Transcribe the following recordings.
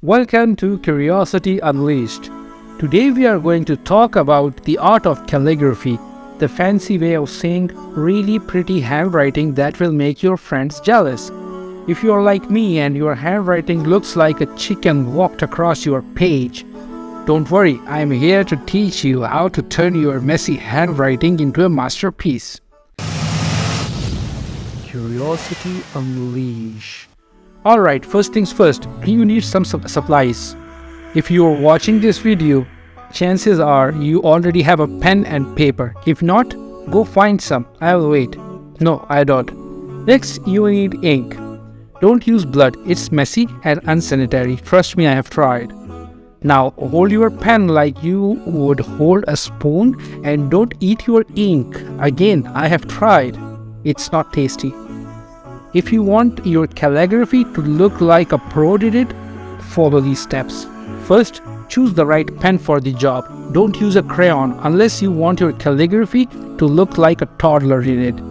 Welcome to Curiosity Unleashed. Today we are going to talk about the art of calligraphy, the fancy way of saying really pretty handwriting that will make your friends jealous. If you are like me and your handwriting looks like a chicken walked across your page, don't worry, I am here to teach you how to turn your messy handwriting into a masterpiece. Curiosity Unleashed. Alright, first things first, you need some supplies. If you are watching this video, chances are you already have a pen and paper. If not, go find some. I'll wait. No, I don't. Next, you need ink. Don't use blood, it's messy and unsanitary. Trust me, I have tried. Now, hold your pen like you would hold a spoon and don't eat your ink. Again, I have tried. It's not tasty. If you want your calligraphy to look like a pro did it, follow these steps. First, choose the right pen for the job. Don't use a crayon unless you want your calligraphy to look like a toddler did it.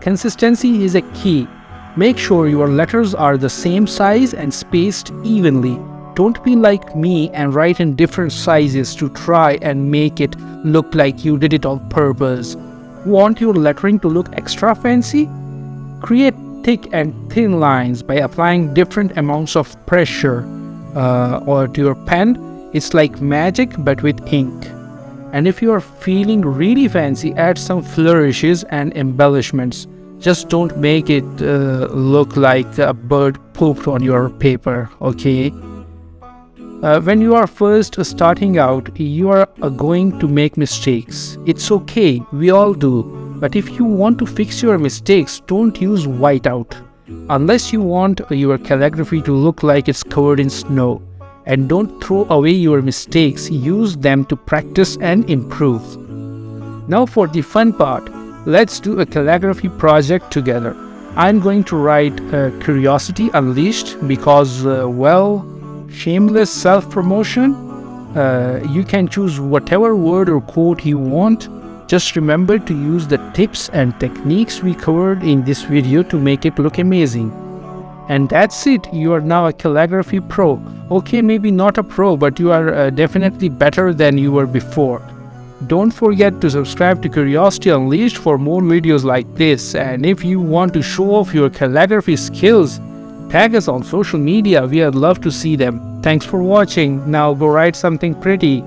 Consistency is a key. Make sure your letters are the same size and spaced evenly. Don't be like me and write in different sizes to try and make it look like you did it on purpose. Want your lettering to look extra fancy? Create thick and thin lines by applying different amounts of pressure or to your pen. It's like magic but with ink. And if you are feeling really fancy, add some flourishes and embellishments. Just don't make it look like a bird pooped on your paper, okay? When you are first starting out, you are going to make mistakes. It's okay, we all do. But if you want to fix your mistakes, don't use whiteout. Unless you want your calligraphy to look like it's covered in snow. And don't throw away your mistakes, use them to practice and improve. Now for the fun part, let's do a calligraphy project together. I'm going to write Curiosity Unleashed because, shameless self-promotion. You can choose whatever word or quote you want. Just remember to use the tips and techniques we covered in this video to make it look amazing. And that's it, you are now a calligraphy pro. Okay, maybe not a pro, but you are definitely better than you were before. Don't forget to subscribe to Curiosity Unleashed for more videos like this. And if you want to show off your calligraphy skills, tag us on social media, we'd love to see them. Thanks for watching, now go write something pretty.